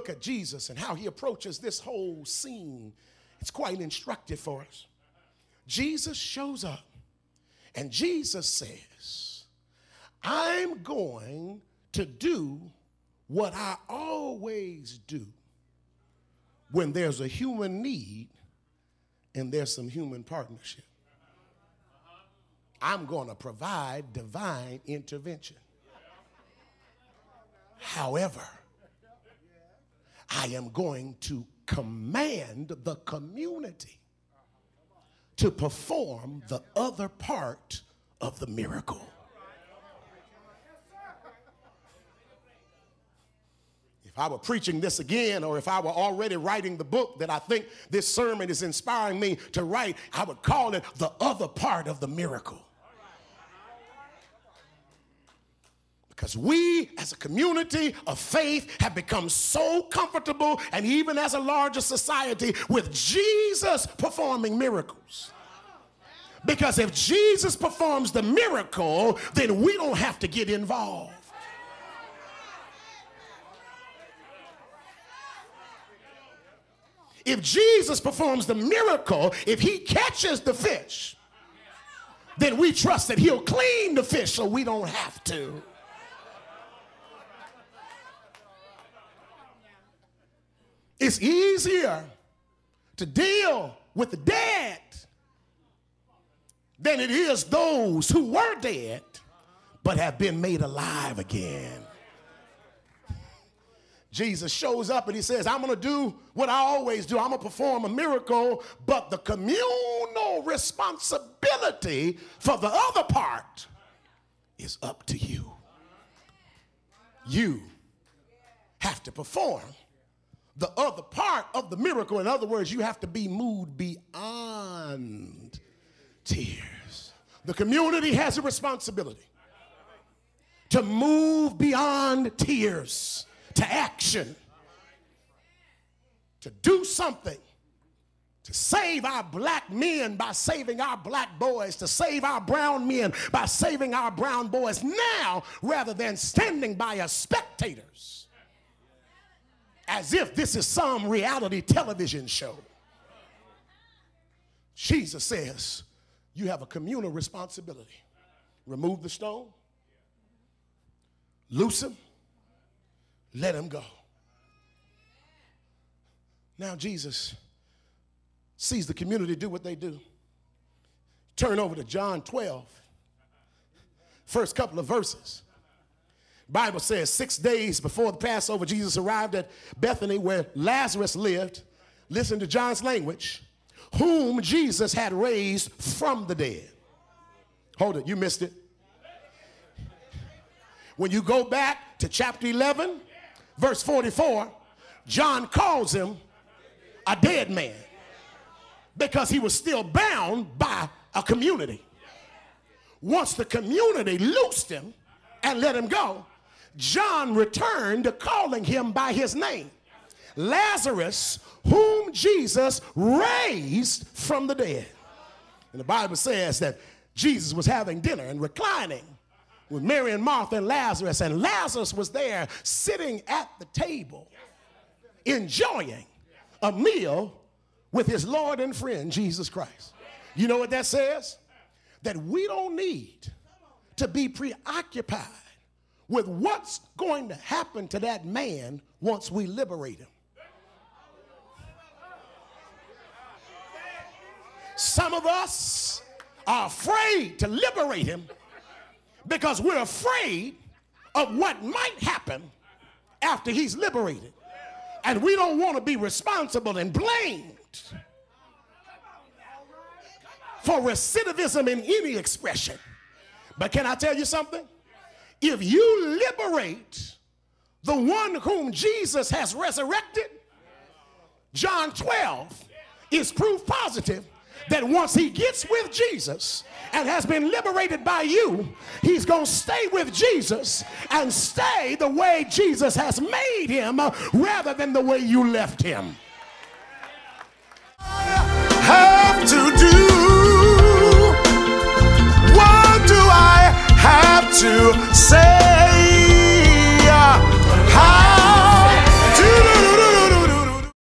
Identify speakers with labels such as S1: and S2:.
S1: look at Jesus and how he approaches this whole scene, it's quite instructive for us. Jesus shows up and Jesus says, I'm going to do what I always do when there's a human need and there's some human partnership. I'm going to provide divine intervention. However, I am going to command the community to perform the other part of the miracle. If I were preaching this again, or if I were already writing the book that I think this sermon is inspiring me to write, I would call it the other part of the miracle. Because we as a community of faith have become so comfortable, and even as a larger society, with Jesus performing miracles. Because if Jesus performs the miracle, then we don't have to get involved. If Jesus performs the miracle, if he catches the fish, then we trust that he'll clean the fish so we don't have to. It's easier to deal with the dead than it is those who were dead but have been made alive again. Jesus shows up and he says, I'm going to do what I always do. I'm going to perform a miracle, but the communal responsibility for the other part is up to you. You have to perform the other part of the miracle. In other words, you have to be moved beyond tears. The community has a responsibility to move beyond tears to action, to do something, to save our black men by saving our black boys, to save our brown men by saving our brown boys now, rather than standing by as spectators as if this is some reality television show. Jesus says you have a communal responsibility. Remove the stone, loose him, let him go. Now Jesus sees the community do what they do. Turn over to John 12, first couple of verses. Bible says 6 days before the Passover, Jesus arrived at Bethany where Lazarus lived. Listen to John's language. Whom Jesus had raised from the dead. Hold it, you missed it. When you go back to chapter 11, verse 44, John calls him a dead man because he was still bound by a community. Once the community loosed him and let him go, John returned to calling him by his name. Lazarus, whom Jesus raised from the dead. And the Bible says that Jesus was having dinner and reclining with Mary and Martha and Lazarus was there sitting at the table enjoying a meal with his Lord and friend Jesus Christ. You know what that says? That we don't need to be preoccupied with what's going to happen to that man once we liberate him. Some of us are afraid to liberate him because we're afraid of what might happen after he's liberated. And we don't want to be responsible and blamed for recidivism in any expression. But can I tell you something? If you liberate the one whom Jesus has resurrected, John 12 is proof positive that once he gets with Jesus and has been liberated by you, he's going to stay with Jesus and stay the way Jesus has made him rather than the way you left him. I have to do